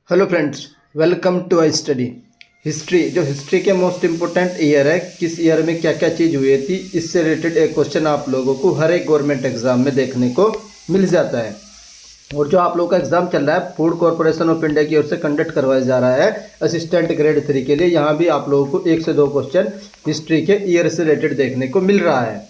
Hello friends, welcome to I study history. जो history के most important year है, किस ईयर में क्या क्या चीज़ हुई थी, इससे रिलेटेड एक क्वेश्चन आप लोगों को हर एक गवर्नमेंट एग्जाम में देखने को मिल जाता है। और जो आप लोगों का एग्जाम चल रहा है फूड कॉर्पोरेशन ऑफ इंडिया की ओर से कंडक्ट करवाया जा रहा है असिस्टेंट ग्रेड 3 के लिए, यहाँ भी आप लोगों को 1 से 2 क्वेश्चन हिस्ट्री के ईयर से रिलेटेड देखने को मिल रहा है।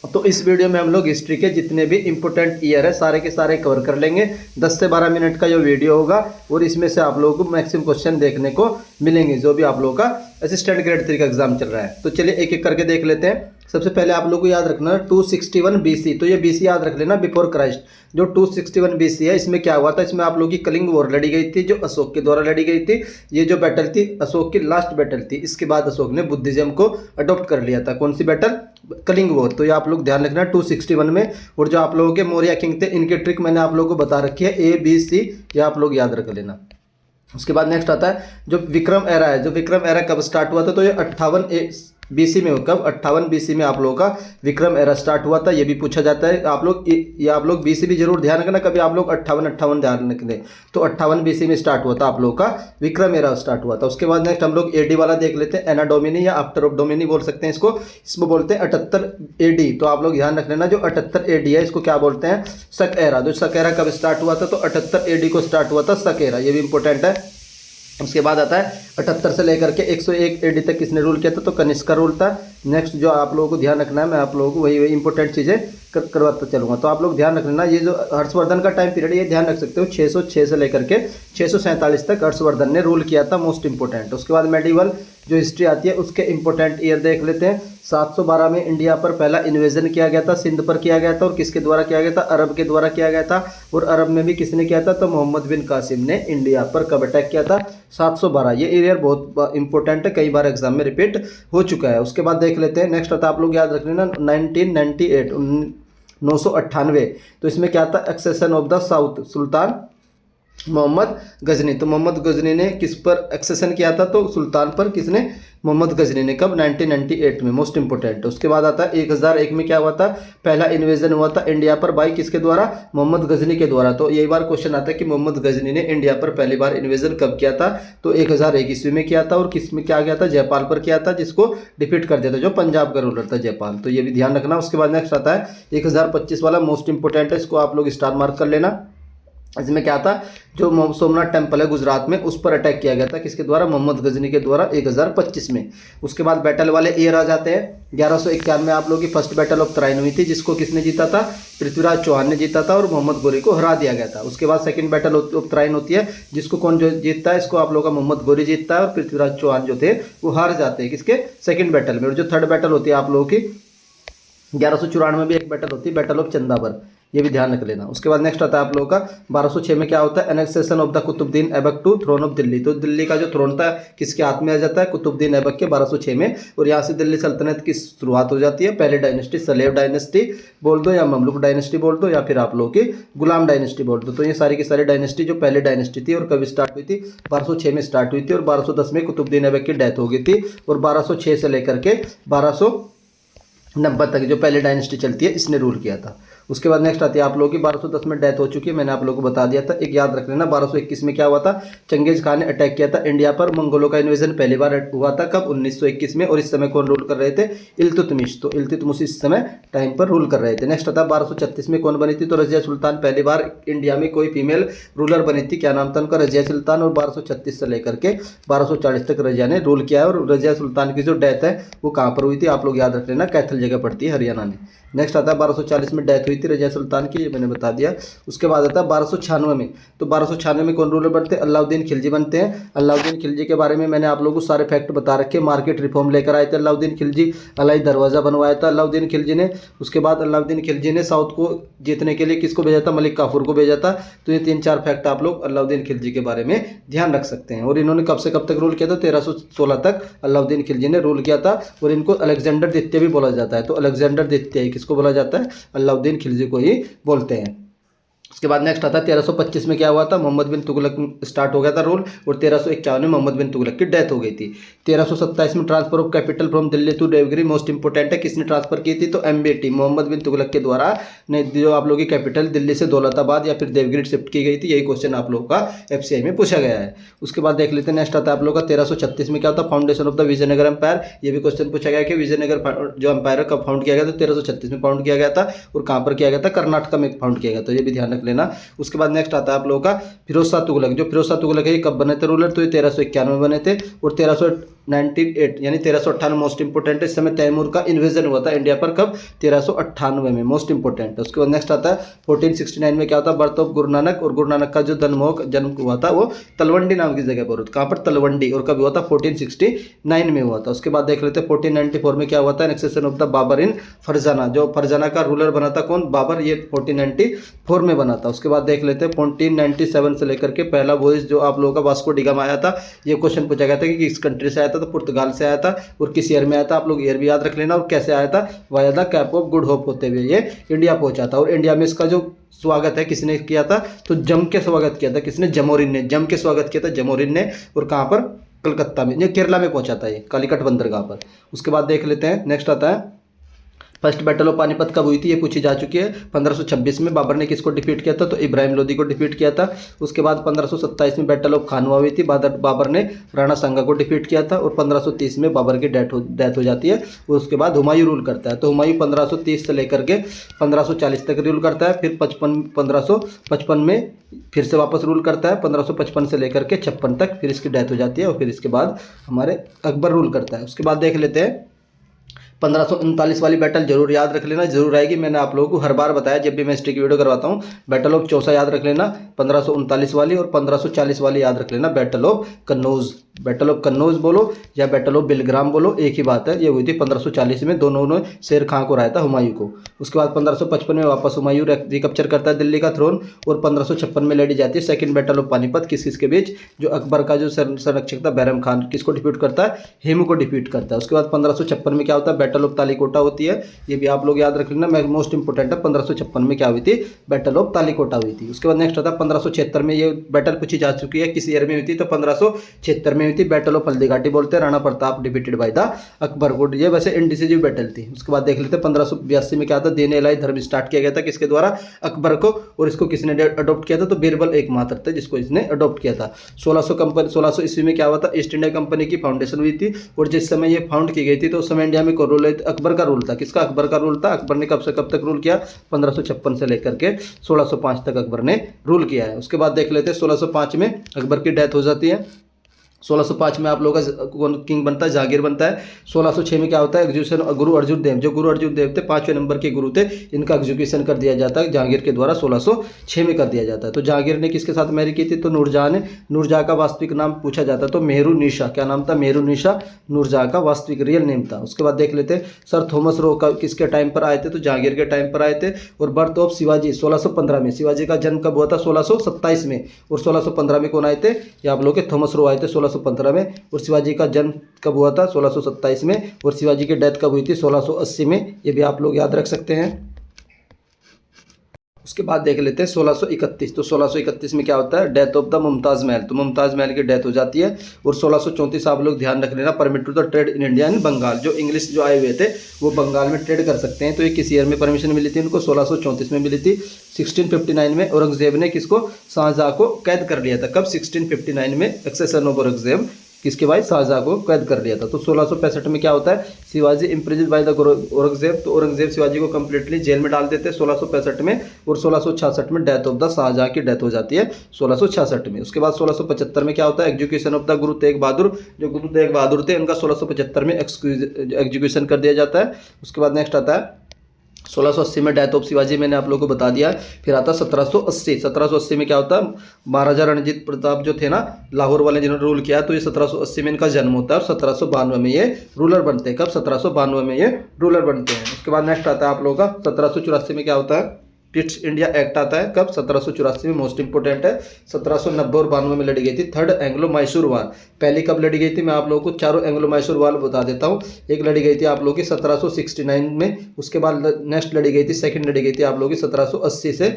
तो इस वीडियो में हम लोग हिस्ट्री के जितने भी इंपॉर्टेंट ईयर है सारे के सारे कवर कर लेंगे। 10 से 12 मिनट का जो वीडियो होगा और इसमें से आप लोगों को मैक्सिमम क्वेश्चन देखने को मिलेंगे जो भी आप लोगों का असिस्टेंट ग्रेड 3 का एग्जाम चल रहा है। तो चलिए एक एक करके देख लेते हैं। सबसे पहले आप लोगों को याद रखना 261 BC, तो ये BC याद रख लेना, बिफोर क्राइस्ट। जो 261 BC है, इसमें क्या हुआ था, इसमें आप लोगों की कलिंग वॉर लड़ी गई थी जो अशोक के द्वारा लड़ी गई थी। ये जो बैटल थी अशोक की लास्ट बैटल थी। इसके बाद अशोक ने बुद्धिज्म को अडॉप्ट कर लिया था। कौन सी बैटल? कलिंग वॉर। तो ये आप लोग ध्यान रखना 261 में। और जो आप लोगों के मौर्य किंग थे इनके ट्रिक मैंने आप लोगों को बता रखी है, ABC, ये आप लोग याद रख लेना। उसके बाद नेक्स्ट आता है जो विक्रम एरा है। जो विक्रम एरा कब स्टार्ट हुआ था, तो ये 58 BC में। कब? 58 BC में आप लोगों का विक्रम एरा स्टार्ट हुआ था। ये भी पूछा जाता है। आप लोग BC भी जरूर ध्यान रखना, कभी आप लोग 58 ध्यान रख लें। तो 58 BC में स्टार्ट हुआ था आप लोगों का विक्रम एरा स्टार्ट हुआ था। उसके बाद नेक्स्ट हम लोग AD वाला देख लेते हैं। एना डोमिनी या आफ्टर ऑफ डोमिनी बोल सकते हैं इसको बोलते हैं 78 AD। तो आप लोग ध्यान रख लेना जो 78 AD है इसको क्या बोलते हैं? शक एरा। जो शक एरा कब स्टार्ट हुआ था, तो 78 AD को स्टार्ट हुआ था शक एरा। ये भी इंपॉर्टेंट है। उसके बाद आता है 78 से लेकर के 101 AD तक किसने रूल किया था, तो कनिष्क का रूल था। नेक्स्ट जो आप लोगों को ध्यान रखना है, मैं आप लोगों को वही इंपॉर्टेंट चीज़ें करवाता चलूँगा। तो आप लोग ध्यान रख लेना, ये जो हर्षवर्धन का टाइम पीरियड है ये ध्यान रख सकते हो, 606 से लेकर के 647 तक हर्षवर्धन ने रूल किया था, मोस्ट इंपॉर्टेंट। उसके बाद मेडिवल जो हिस्ट्री आती है उसके इंपॉर्टेंट ईयर देख लेते हैं। 712 में इंडिया पर पहला इन्वेजन किया गया था, सिंध पर किया गया था। और किसके द्वारा किया गया था? अरब के द्वारा किया गया था। और अरब में भी किसने किया था, तो मोहम्मद बिन कासिम ने इंडिया पर कब अटैक किया था? 712। ये ईयर बहुत इंपॉर्टेंट है, कई बार एग्जाम में रिपीट हो चुका है। उसके बाद देख लेते हैं नेक्स्ट आता है, आप लोग याद रख लेना 1998 998। तो इसमें क्या था? एक्सेशन ऑफ द साउथ, सुल्तान मोहम्मद गजनी। तो मोहम्मद गजनी ने किस पर एक्सेशन किया था, तो सुल्तान पर। किसने? मोहम्मद गजनी ने। कब? 1998 में, मोस्ट इंपोर्टेंट। उसके बाद आता है 1001 में क्या हुआ था? पहला इन्वेजन हुआ था इंडिया पर बाई किसके द्वारा? मोहम्मद गजनी के द्वारा। तो यही बार क्वेश्चन आता है कि मोहम्मद गजनी ने इंडिया पर पहली बार इन्वेजन कब किया था, तो 1001 ईस्वी में किया था। और किस में क्या गया था? जयपाल पर किया था, जिसको डिफीट कर दिया था जो पंजाब का रूलर था जयपाल। तो ये भी ध्यान रखना। उसके बाद नेक्स्ट आता है 1025 वाला, मोस्ट इंपोर्टेंट है, इसको आप लोग स्टार मार्क कर लेना। इसमें क्या था? जो सोमनाथ टेम्पल है गुजरात में, उस पर अटैक किया गया था किसके द्वारा? मोहम्मद गजनी के द्वारा 1025 में। उसके बाद बैटल वाले ईयर आ जाते हैं। 1151 में आप लोगों की फर्स्ट बैटल ऑफ तराइन हुई थी, जिसको किसने जीता था? पृथ्वीराज चौहान ने जीता था और मोहम्मद गोरी को हरा दिया गया था। उसके बाद सेकंड बैटल ऑफ तराइन होती है, जिसको कौन जो जीतता है? इसको आप लोगों का मोहम्मद गोरी जीतता है और पृथ्वीराज चौहान जो थे वो हार जाते हैं किसके? सेकंड बैटल में। और जो थर्ड बैटल होती है आप लोगों की 1194 में भी एक बैटल होती है, बैटल ऑफ चंदावर। ये भी ध्यान रख लेना। उसके बाद नेक्स्ट आता है आप लोगों का 1206 में क्या होता है? Annexation of the Qutbuddin Aibak to throne of Delhi. तो दिल्ली का जो थ्रोन था किसके हाथ में आ जाता है? कुतुबुद्दीन ऐबक के 1206 में। और यहाँ से दिल्ली सल्तनत की शुरुआत हो जाती है। पहले डायनेस्टी सलेब डायनेस्टी बोल दो या ममलुक डायनेस्टी बोल दो या फिर आप लोगों की गुलाम डायनेस्टी बोल दो। तो ये सारी की सारी डायनेस्टी जो पहले डायनेस्टी थी और कभी स्टार्ट हुई थी? 1206 में स्टार्ट हुई थी। और 1210 में कुतुबुद्दीन ऐबक की डेथ हो गई थी। और 1206 से लेकर के 1290 तक जो पहले डायनेस्टी चलती है इसने रूल किया था। उसके बाद नेक्स्ट आती है आप लोगों की 1210 में डेथ हो चुकी है, मैंने आप लोगों को बता दिया था। एक याद रख लेना 1221 में क्या हुआ था? चंगेज खान ने अटैक किया था इंडिया पर। मंगोलों का इन्वेजन पहली बार हुआ था कब? 1921 में। और इस समय कौन रूल कर रहे थे? इल्तुतमिश। तो इल्तुतमिश इस समय टाइम पर रूल कर रहे थे। नेक्स्ट आता है 1236 में कौन बनी थी? तो रजिया सुल्तान। पहली बार इंडिया में कोई फीमेल रूलर बनी थी, क्या नाम था उनका? रजिया सुल्तान। और 1236 से लेकर के 1240 तक रजिया ने रूल किया है। और रजिया सुल्तान की जो डेथ है वो कहाँ पर हुई थी? आप लोग याद रख लेना, कैथल जगह पड़ती है हरियाणा में। नेक्स्ट आता है 1240 में डेथ हुई थी रजिया सुल्तान की, ये मैंने बता दिया। उसके बाद आता है 1296 में। तो 1296 में कौन रूलर बनते हैं? अलाउद्दीन खिलजी बनते हैं। अलाउद्दीन खिलजी के बारे में मैंने आप लोगों को सारे फैक्ट बता रखे। मार्केट रिफॉर्म लेकर आए थे अलाउद्दीन खिलजी। अलाई दरवाज़ा बनवाया था अलाउद्दीन खिलजी ने। उसके बाद अलाउद्दीन खिलजी ने साउथ को जीतने के लिए किसको भेजा था? मलिक काफूर को भेजा था। तो ये 3-4 फैक्ट आप लोग अलाउद्दीन खिलजी के बारे में ध्यान रख सकते हैं। और इन्होंने कब से कब तक रूल किया था? 1316 तक अलाउद्दीन खिलजी ने रूल किया था। और इनको अलेक्जेंडर द्वितीय भी बोला जाता है। तो अलेक्जेंडर द्वितीय किसको बोला जाता है? अलाउद्दीन खिलजी को ही बोलते हैं। उसके बाद नेक्स्ट आता है 1325 में क्या हुआ था, मोहम्मद बिन तुगलक स्टार्ट हो गया था रूल, और 1351 में मोहम्मद बिन तुगलक की डेथ हो गई थी। 1327 में transfer of capital from Delhi to Devagiri, most important है, किसने ट्रांसफर की थी, तो एमबीटी मोहम्मद बिन तुगलक के द्वारा ने जो आप लोगों की कैपिटल दिल्ली से दौलताबाद या फिर देवगिरी शिफ्ट की गई थी। यही क्वेश्चन आप लोगों का एफसीआई में पूछा गया है। उसके बाद देख लेते हैं नेक्स्ट आता है आप लोगों का 1336 में क्या होता है, foundation of the Vijayanagara empire. ये भी क्वेश्चन पूछा गया कि विजयनगर जो एम्पायर है कब फाउंड किया गया, तो 1336 में फाउंड किया गया था, और कहाँ पर किया गया था, कर्नाटक में फाउंड किया गया, तो ये भी ध्यान रख लेना। उसके बाद नेक्स्ट आता है आप लोगों का फिरोज शाह तुगलक। जो फिरोज शाह तुगलक है ये कब बने थे रूलर, तो ये 1391 में बने थे, और 1398 यानी 1398 मोस्ट इंपोर्टेंट है। इस समय तैमूर का इन्वेजन हुआ था इंडिया पर, कब, 1398 में, मोस्ट इंपोर्टेंट है। उसके बाद नेक्स्ट आता है 1469 में क्या होता है, बर्थ ऑफ गुरु नानक, और गुरु नानक का जो जन्म हुआ था वो तलवंडी नाम की जगह पर हुआ था। कहाँ पर, तलवंडी, और कब हुआ था, 1469 में हुआ था। उसके बाद देख लेते हैं 1494 में क्या हुआ था, एक्सेशन ऑफ द बाबर इन फरजाना। जो फरजाना का रूलर बना था कौन, बाबर, ये 1494 में बना था। उसके बाद देख लेते हैं 1497 से लेकर के पहला वॉइस जो आप लोगों का वास्को डी गामा आया था। ये क्वेश्चन पूछा गया था कि किस कंट्री से आया था, तो पुर्तगाल से आया था, और किस ईयर में आया था, आप लोग ईयर भी याद रख लेना, और कैसे आया था, via the cap of good hope होते हुए ये इंडिया पहुंचा था। और इंडिया में इसका जो स्वागत है किसने किया था, तो जम के स्वागत किया था, किसने, जमोरिन ने, जम के स्वागत किया था जमोरिन ने, और कहाँ पर, कलकत्ता में, ये केरला में पहुंचा था, ये कालीकट बंदरगाह पर। उसके बाद देख लेते हैं नेक्स्ट आता है फर्स्ट बैटल ऑफ पानीपत कब हुई थी, ये पूछी जा चुकी है। 1526 में बाबर ने किसको डिफीट किया था, तो इब्राहिम लोदी को डिफीट किया था। उसके बाद 1527 में बैटल ऑफ खानवा हुई थी, बाबर ने राणा सांगा को डिफीट किया था, और 1530 में बाबर की डेथ हो जाती है। उसके बाद हुमायूं रूल करता है, तो हुमायूं 1530 से लेकर के 1540 तक रूल करता है। फिर 1555 में फिर से वापस रूल करता है, 1555 से लेकर के 56 तक, फिर इसकी डेथ हो जाती है, और फिर इसके बाद हमारे अकबर रूल करता है। उसके बाद देख लेते हैं 1539 वाली बैटल जरूर याद रख लेना, जरूर आएगी। मैंने आप लोगों को हर बार बताया जब भी मैं हिस्ट्री की वीडियो करवाता हूँ। बैटल ऑफ चौसा याद रख लेना 1539 वाली, और 1540 वाली याद रख लेना battle of Kannauj. Battle of Kannauj बोलो या बैटल ऑफ बिलग्राम बोलो, एक ही बात है। ये हुई थी 1540 में, दोनों ने शेर खां को हराया था, हुमायूं को। उसके बाद 1555 में वापस हुमायूं रिकैप्चर करता है दिल्ली का थ्रोन, और 1556 में लड़ी जाती है सेकंड बैटल ऑफ पानीपत किसके बीच, जो अकबर का जो संरक्षक था बैरम खान, किसको डिफीट करता है, हेमू को डिफीट करता है। उसके बाद 1556 में क्या होता है, बैटल ऑफ तालीकोटा होती है, ये भी आप लोग याद रख लेना, मोस्ट इंपोर्टेंट है। 1556 में क्या हुई थी, बैटल ऑफ तालीकोटा हुई थी। उसके बाद नेक्स्ट आता है 1576 में, ये बैटल पूछी जा चुकी है, किस ईयर में हुई थी, तो 1576 में हुई थी, बैटल ऑफ हल्दीघाटी बोलते हैं, Rana Pratap defeated by the Akbar को। ये वैसे इंडिसिजिव बैटल थी। उसके बाद देख लेते हैं 1582 में क्या था, दीन इलाही धर्म स्टार्ट किया गया था, किसके द्वारा, अकबर को, और इसको किसने अडॉप्ट किया था, तो बीरबल एकमात्र था जिसको इसने अडॉप्ट किया था। 1600 ईस्वी में क्या हुआ था, ईस्ट इंडिया कंपनी की फाउंडेशन हुई थी, और जिस समय ये फाउंड की गई थी तो उस समय इंडिया में कौन रूल, अकबर का रूल था। किसका, अकबर का रूल था। अकबर ने कब से कब तक रूल किया, 1556 से लेकर के 1605 तक अकबर ने रूल किया है। उसके बाद देख लेते हैं 1605 में अकबर की डेथ हो जाती है। 1605 में आप लोगों का कौन किंग बनता है, जहांगीर बनता है। 1606 में क्या होता है, एग्जीक्यूशन गुरु अर्जुन देव, जो गुरु अर्जुन देव थे 5वें नंबर के गुरु थे, इनका एग्जीक्यूशन कर दिया जाता है जहांगीर के द्वारा, 1606 में कर दिया जाता है। तो जहांगीर ने किसके साथ मैरी की थी, तो नूरजहां ने। नूरजहां का वास्तविक नाम पूछा जाता है तो मेहरुन्निसा, क्या नाम था, मेहरुन्निसा नूरजहां का वास्तविक रियल नेम था। उसके बाद देख लेते हैं सर थॉमस रो का किसके टाइम पर आए थे, तो जहांगीर के टाइम पर आए थे। और बर्थ ऑफ शिवाजी 1615 में, शिवाजी का जन्म कब हुआ था, 1627 में, और 1615 में कौन आए थे, ये आप लोग के थॉमस रो आए थे 1615 में। और शिवाजी का जन्म कब हुआ था, 1627 में, और शिवाजी की डेथ कब हुई थी, 1680 में। ये भी आप लोग याद रख सकते हैं। उसके बाद देख लेते हैं 1631, तो 1631 में क्या होता है, डेथ ऑफ द मुमताज़ महल, तो मुमताज़ महल की डेथ हो जाती है। और 1634 आप लोग ध्यान रख लेना, permit to the trade in India in Bengal, जो इंग्लिश जो आए हुए थे वो बंगाल में ट्रेड कर सकते हैं। तो ये किस ईयर में परमिशन मिली थी उनको, 1634 में मिली थी। 1659 में औरंगजेब ने किसको, शाहजहाँ को कैद कर लिया था। कब, 1659 में एक्सेशन ऑफ औरंगजेब किसके भाई, शाहजहाँ को कैद कर लिया था। तो 1665 में क्या होता है, Shivaji imprison by the Aurangzeb, तो औरंगजेब शिवाजी को कंप्लीटली जेल में डाल देते हैं 1665 में। और 1666 में डेथ ऑफ द शाहजहाँ की डेथ हो जाती है 1666 में। उसके बाद 1675 में क्या होता है, execution of the Guru Tegh Bahadur, जो गुरु तेग बहादुर थे उनका 1675 में एग्जीक्यूशन कर दिया जाता है। उसके बाद नेक्स्ट आता है 1680 में डेथ ऑफ शिवाजी, मैंने आप लोगों को बता दिया। फिर आता 1780 में क्या होता है, महाराजा रणजीत प्रताप जो थे ना लाहौर वाले जिन्होंने रूल किया, तो ये 1780 में इनका जन्म होता है, और 1792 में ये रूलर बनते हैं। कब, 1792 में ये रूलर बनते हैं। उसके बाद नेक्स्ट आता है आप लोगों का 1784 में क्या होता है, पिट्स इंडिया एक्ट आता है। कब, 1784 में, मोस्ट इंपोर्टेंट है। 1790 और 92 में लड़ी गई थी थर्ड एंग्लो मैसूर वार। पहली कब लड़ी गई थी, मैं आप लोगों को चारों एंग्लो मैसूर वार बता देता हूँ। एक लड़ी गई थी आप लोगों की 1769 में, उसके बाद नेक्स्ट लड़ी गई थी, सेकंड लड़ी गई थी आप लोगों की 1780 से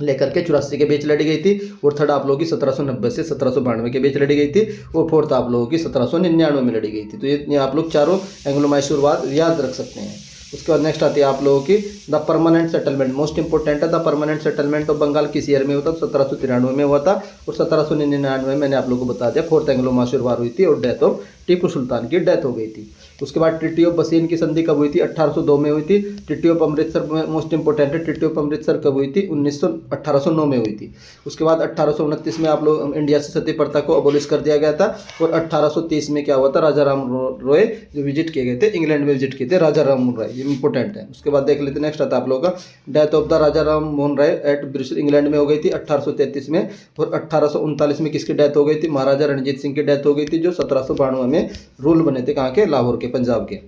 लेकर के 84 के बीच लड़ी गई थी, और थर्ड आप लोगों की 1790 से 1792 के बीच लड़ी गई थी, और फोर्थ आप लोगों की 1799 में लड़ी गई थी। तो ये आप लोग चारों एंग्लो मैसूर वार याद रख सकते हैं। उसके बाद नेक्स्ट आती है आप लोगों की the permanent settlement, most important है। The permanent settlement of Bengal किस ईयर में हुआ था? 1793 में हुआ था, और 1799 में मैंने आप लोगों को बता दिया फोर्थ एंग्लो मैसूर वार हुई थी, और डेथ ऑफ टीपू सुल्तान की डेथ हो गई थी। उसके बाद ट्रिटी ऑफ बसीन की संधि कब हुई थी? 1802 में हुई थी। Treaty of Amritsar most important है, ट्रिटी ऑफ अमृतसर कब हुई थी? 1809 में हुई थी। उसके बाद 1829 में आप लोग इंडिया से सती प्रथा को अबोलिश कर दिया गया था, और 1830 में क्या हुआ था? राजा राम रॉय जो विजिट किए गए थे, इंग्लैंड में विजिट किए थे राजा राम मोहन राय, ये इंपॉर्टेंट है। उसके बाद देख लेते हैं नेक्स्ट आता है आप लोगों का death of the Raja Ram Mohan Roy at Bristol, England में हो गई थी 1833 में, और 1839 में किसकी डेथ हो गई थी? महाराजा रणजीत सिंह की डेथ हो गई थी, जो 1792 में रूल बने थे, कहाँ के? लाहौर के, पंजाब के।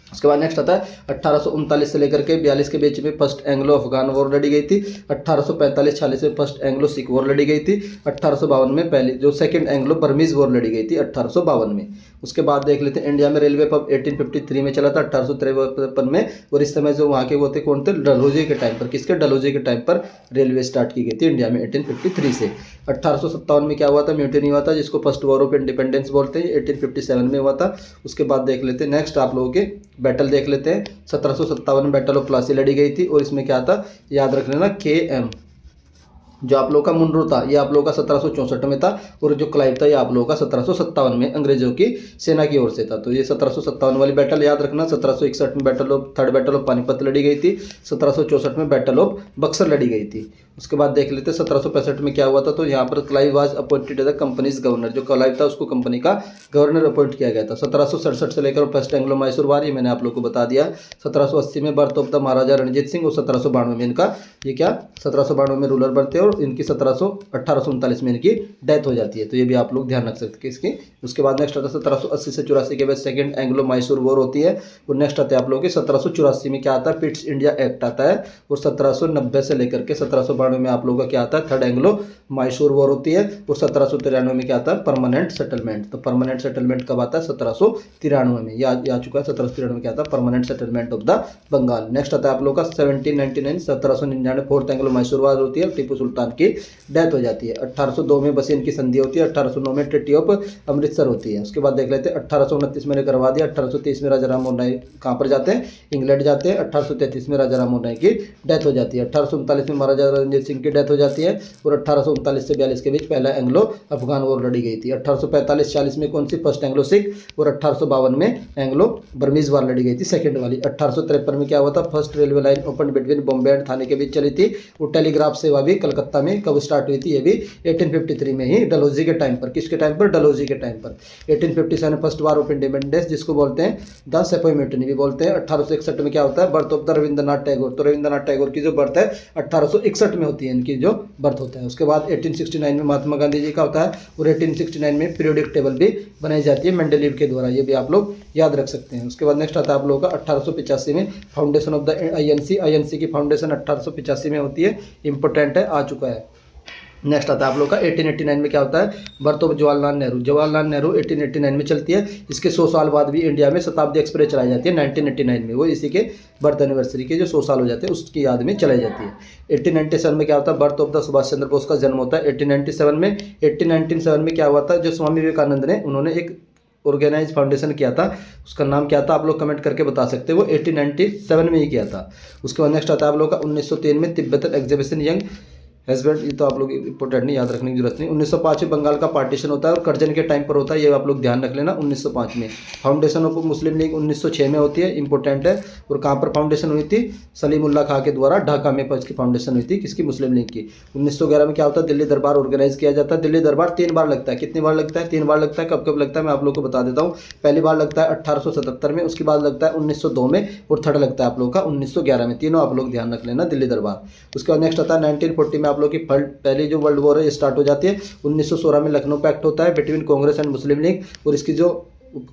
उसके बाद नेक्स्ट आता है 1839 से लेकर के 42 के बीच में फर्स्ट एंग्लो अफगान वॉर लड़ी गई थी। 1845-46 में फर्स्ट एंग्लो सिख वॉर लड़ी गई थी। 1852 में पहली जो सेकंड एंग्लो बर्मीज वॉर लड़ी गई थी 1852 में। उसके बाद देख लेते हैं इंडिया में रेलवे पब 1853 में चला था, 1853 में, और इस समय जो वहाँ के वो थे कौन थे? डलहौजी के टाइम पर, किसके? डलहौजी के टाइम पर रेलवे स्टार्ट की गई थी इंडिया में 1853 से। 1857 में क्या हुआ था? म्यूटिनी हुआ था, जिसको फर्स्ट वॉर ऑफ इंडिपेंडेंस बोलते हैं, 1857 में हुआ था। उसके बाद देख लेते हैं नेक्स्ट आप लोगों के बैटल देख लेते हैं। 1757 में बैटल ऑफ प्लासी लड़ी गई थी, और इसमें क्या था याद रख लेना, KM जो आप लोगों का मुनरो था ये आप लोगों का 1764 में था, और जो क्लाइव था ये आप लोगों का 1757 में अंग्रेजों की सेना की ओर से था। तो ये 1757 वाली बैटल याद रखना। 1761 में थर्ड बैटल ऑफ पानीपत लड़ी गई थी। 1764 में बैटल ऑफ बक्सर लड़ी गई थी। उसके बाद देख लेते हैं 1765 में क्या हुआ था। तो यहाँ पर Clive was appointed as the company's governor, जो क्लाइव था उसको कंपनी का गवर्नर अपॉइंट किया गया था। 1767 से लेकर फर्स्ट एंग्लो मैसूर वार, ये मैंने आप लोग को बता दिया। 1780 में बर्थ ऑफ द महाराजा रणजीत सिंह, और 1792 में इनका ये क्या 1792 में रूलर बनते हैं, और इनकी 1839 में इनकी डेथ हो जाती है। तो ये भी आप लोग ध्यान रख सकते हैं इसकी। उसके बाद नेक्स्ट आता है 1780 से 84 के बाद सेकंड एंग्लो मैसूर वॉर होती है, और नेक्स्ट आता है आप लोगों की 1784 में क्या आता है? पिट्स इंडिया एक्ट आता है, और 1790 से लेकर के 1792 में आप लोगों का क्या आता है? थर्ड एंग्लो मैसूर वॉर होती है, और 1793 में क्या आता है? Permanent settlement. तो परमानेंट सेटलमेंट कब आता है? 1793 में, ये आ चुका है। 1793 में क्या आता है? Permanent settlement of the Bengal. Next आता है आप लोगों का 1799 1799 फोर्थ एंग्लो मैसूर वॉर होती है, टीपू सुल्तान की डेथ हो जाती है। 1802 में बसीन की संधि होती है। 1809 में ट्रिटी ऑफ अमृतसर होती है। उसके बाद देख लेते हैं 1829 मैंने करवा दिया। 1830 में राजा राम मोहन राय कहाँ पर जाते हैं? इंग्लैंड जाते हैं। 1833 में राजा राम मोहन राय की डेथ हो जाती है। 1839 में महाराजा रणजीत सिंह की डेथ हो जाती है, और 1839 से 42 के बीच पहला एंग्लो अफगान वॉर लड़ी गई थी। 1845-46 में कौन सी? फर्स्ट एंग्लो सिख, और 1852 में एंग्लो बर्मीज वार लड़ी गई थी, सेकंड वाली। 1853 में क्या हुआ था? First railway line open between Bombay and Thane के बीच चली थी। वो टेलीग्राफ सेवा भी कलकत्ता में कब स्टार्ट हुई थी? ये भी 1853 में ही, डलहौजी के टाइम पर। किसके टाइम पर? डलहौजी के टाइम पर। 1857 फर्स्ट वार ऑफ इंडिपेंडेंस, जिसको बोलते हैं द सेपोई म्यूटिनी भी बोलते हैं। 1861 में क्या होता है? Birth of the Rabindranath Tagore. तो रविंद्रनाथ टैगोर की जो बर्थ है 1861 में होती है, इनकी जो बर्थ होता है। उसके बाद 1869 में महात्मा गांधी जी का होता है, और 1869 में पीरियोडिक टेबल भी बनाई जाती है मेंडेलीव के द्वारा, ये भी आप लोग याद रख सकते हैं। उसके बाद नेक्स्ट आता है आप लोगों का 1885 में फाउंडेशन ऑफ द INC की फाउंडेशन 1885 में होती है, इंपॉर्टेंट है, आ चुका है। नेक्स्ट आता है आप लोग का 1889 में क्या होता है? Birth of Jawaharlal Nehru. जवाहरलाल नेहरू 1889 में चलती है। इसके 100 साल बाद भी इंडिया में शताब्दी एक्सप्रेस चलाई जाती है 1989 में, वो इसी के बर्थ एनिवर्सरी के जो 100 साल हो जाते हैं उसकी याद में चलाई जाती है। 1897 में क्या होता है? Birth of the Subhash Chandra Bose का जन्म होता है 1897 में। 1897 में क्या हुआ था? जो स्वामी विवेकानंद ने उन्होंने एक ऑर्गेनाइज फाउंडेशन किया था, उसका नाम क्या था? आप लोग कमेंट करके बता सकते हो। वो 1897 में ही किया था। उसके बाद नेक्स्ट आता है आप लोग का 1903 में तिब्बतन एग्जीबिशन यंग हस्बैंड, ये तो आप लोग इंपॉर्टेंट नहीं, याद रखने की जरूरत नहीं। 1905 में बंगाल का पार्टीशन होता है, और करजन के टाइम पर होता है, ये आप लोग ध्यान रख लेना। 1905 में फाउंडेशन ऑफ मुस्लिम लीग 1906 में होती है, इंपॉर्टेंट है। और कहाँ पर फाउंडेशन हुई थी? सलीमुल्लाह खां के द्वारा ढाका में इसकी फाउंडेशन हुई थी, किसकी? मुस्लिम लीग की। 1911 में क्या होता है? दिल्ली दरबार ऑर्गेनाइज किया जाता है। दिल्ली दरबार 3 बार लगता है। कितनी बार लगता है? 3 बार लगता है। कब कब लगता है मैं आप लोग को बता देता हूँ। पहली बार लगता है 1877 में, उसके बाद लगता है 1902 में, और थर्ड लगता है आप लोग का 1911 में। तीनों आप लोग ध्यान रख लेना, दिल्ली दरबार। उसके बाद नेक्स्ट आता है 1940 में आप लोग की पहली जो वर्ल्ड वॉर है स्टार्ट हो जाती है। 1916 में लखनऊ पैक्ट होता है between Congress and Muslim league, और इसकी जो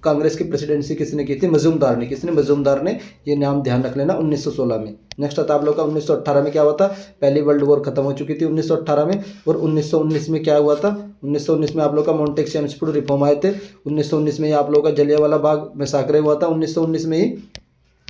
कांग्रेस की प्रेसिडेंसी किसने की थी? मजूमदार ने। किसने? मजूमदार ने। ये नाम ध्यान रख लेना 1916 में। नेक्स्ट आता है आप लोग का 1918 में क्या हुआ था? पहली वर्ल्ड वॉर खत्म हो चुकी थी 1918 में। और 1919 में क्या हुआ था? 1919 में आप लोग का मॉन्टेस्क्यू रिफॉर्म आए थे। 1919 में आप लोग का जलियांवाला बाग मैसाकर हुआ था 1919 में ही।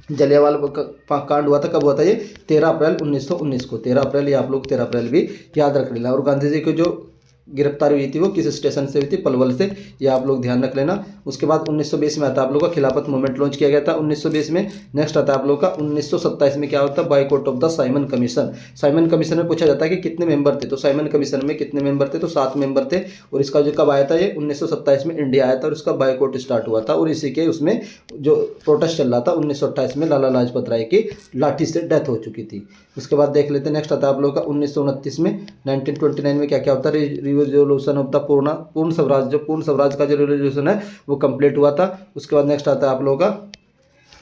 जलियांवाला कांड हुआ था, कब हुआ था ये? 13 अप्रैल 1919 को। 13 अप्रैल, ये आप लोग 13 अप्रैल भी याद रख लेना। और गांधी जी की जो गिरफ्तारी हुई थी वो किस स्टेशन से हुई थी? पलवल से, ये आप लोग ध्यान रख लेना। उसके बाद 1920 में आता है आप लोग का खिलाफत मूवमेंट लॉन्च किया गया था 1920 में। नेक्स्ट आता है आप लोग का 1927 में क्या होता है? Boycott of the Simon commission. Simon commission में पूछा जाता है कि कितने मेंबर थे, तो साइमन कमीशन में कितने मेंबर थे? तो 7 मेंबर थे। और इसका जो कब आया था? ये 1927 में इंडिया आया था और इसका बाइकआउट स्टार्ट हुआ था। और इसी के उसमें जो प्रोटेस्ट चल रहा था 1928 में लाला लाजपत राय की लाठी से डेथ हो चुकी थी। उसके बाद देख लेते हैं, नेक्स्ट आता है आप लोग का 1929 में। 1929 में क्या क्या होता है? रिवोल्यूशन ऑफ द पूर्ण स्वराज, जो पूर्ण स्वराज का जो रिवोल्यूशन है वो कंप्लीट हुआ था। उसके बाद नेक्स्ट आता है आप लोगों का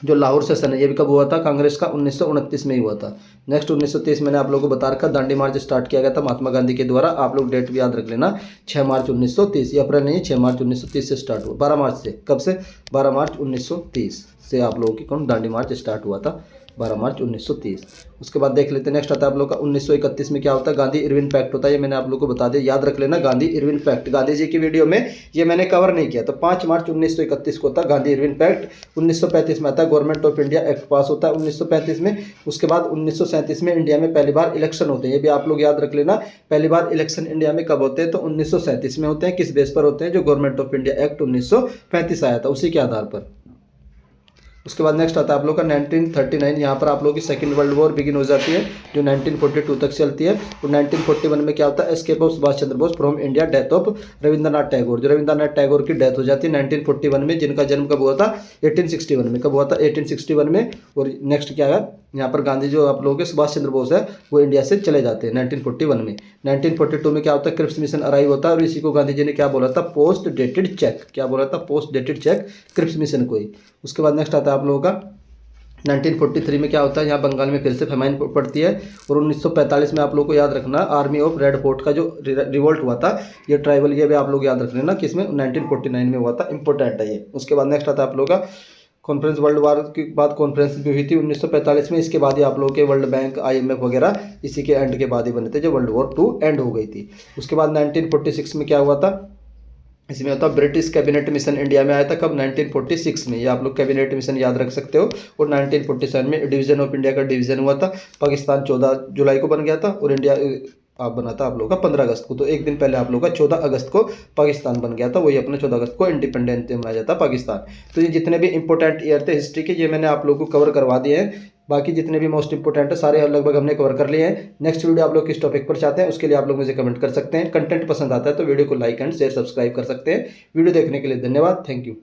जो लाहौर सेशन है, ये भी कब हुआ था? कांग्रेस का 1929 में ही हुआ था। नेक्स्ट 1930 मैंने आप लोगों को बता रखा, दांडी मार्च स्टार्ट किया गया था महात्मा गांधी के द्वारा। आप लोग डेट भी याद रख लेना, 6 मार्च 1930। ये अप्रैल नहीं, 6 मार्च 1930 से स्टार्ट हुआ। 12 मार्च से, कब से? 12 मार्च 1930 से आप लोगों की कौन दांडी मार्च स्टार्ट हुआ था, 12 मार्च 1930। उसके बाद देख लेते हैं, नेक्स्ट आता है आप लोग का 1931 में क्या होता है? गांधी इरविन पैक्ट होता है। ये मैंने आप लोग को बता दिया, याद रख लेना, गांधी इरविन पैक्ट। गांधी जी की वीडियो में ये मैंने कवर नहीं किया। तो 5 मार्च 1931 को होता है गांधी इरविन पैक्ट। 1935 में आता है गवर्नमेंट ऑफ इंडिया एक्ट पास होता है 1935 में। उसके बाद 1937 में इंडिया में पहली बार इलेक्शन होते हैं, ये भी आप लोग याद रख लेना। पहली बार इलेक्शन इंडिया में कब होते हैं? तो 1937 में होते हैं। किस बेस पर होते हैं? जो गवर्नमेंट ऑफ इंडिया एक्ट 1935 आया था उसी के आधार पर। उसके बाद नेक्स्ट आता है आप लोग का 1939। यहाँ पर आप लोग की सेकंड वर्ल्ड वॉर बिगिन हो जाती है, जो 1942 तक चलती है। और 1941 में क्या होता है? Escape of Subhash Chandra Bose from India, death of Rabindranath Tagore. जो रविंद्रनाथ टैगोर की डेथ हो जाती है 1941 में, जिनका जन्म कब हुआ था? 1861 में। कब हुआ था? 1861 में। और नेक्स्ट क्या है यहाँ पर? गांधी जो आप लोगों के सुभाष चंद्र बोस है वो इंडिया से चले जाते हैं 1941 में। 1942 में क्या होता है? क्रिप्स मिशन अराइव होता है। और इसी को गांधी जी ने क्या बोला था? Post dated cheque. क्या बोला था? Post dated cheque, Cripps mission को ही। उसके बाद नेक्स्ट आता है आप लोगों का 1943 में क्या होता है? यहाँ बंगाल में फिर से फेमाइन पड़ती है। और 1945 में आप लोग को याद रखना, आर्मी ऑफ रेड फोर्ट का जो रिवोल्ट हुआ था, ये ट्राइबल, ये भी आप लोग याद रख लेना, किसमें? 1949 में हुआ था। इंपॉर्टेंट है ये। उसके बाद नेक्स्ट आता है आप लोग का कॉन्फ्रेंस, वर्ल्ड वार के बाद कॉन्फ्रेंस भी हुई थी 1945 में। इसके बाद ही आप लोगों के वर्ल्ड बैंक, IMF वगैरह इसी के एंड के बाद ही बने थे, जो वर्ल्ड वॉर 2 एंड हो गई थी। उसके बाद 1946 में क्या हुआ था? इसमें होता है ब्रिटिश कैबिनेट मिशन इंडिया में आया था। कब? 1946 में। ये आप लोग कैबिनेट मिशन याद रख सकते हो। और 1947 में डिवीजन ऑफ इंडिया का डिवीजन हुआ था। पाकिस्तान 14 जुलाई को बन गया था और इंडिया आप बना था आप लोग का 15 अगस्त को। तो एक दिन पहले आप लोग का 14 अगस्त को पाकिस्तान बन गया था। वही अपना 14 अगस्त को इंडिपेंडेंस डे मनाया जाता है पाकिस्तान। तो ये जितने भी इंपॉर्टेंट ईयर थे हिस्ट्री के, ये मैंने आप लोग को कवर करवा दिए हैं। बाकी जितने भी मोस्ट इंपोर्टेंट है सारे लगभग हमने कवर कर लिए हैं। नेक्स्ट वीडियो आप लोग किस टॉपिक पर चाहते हैं उसके लिए आप लोग मुझे कमेंट कर सकते हैं। कंटेंट पसंद आता है तो वीडियो को लाइक एंड शेयर सब्सक्राइब कर सकते हैं। वीडियो देखने के लिए धन्यवाद। Thank you.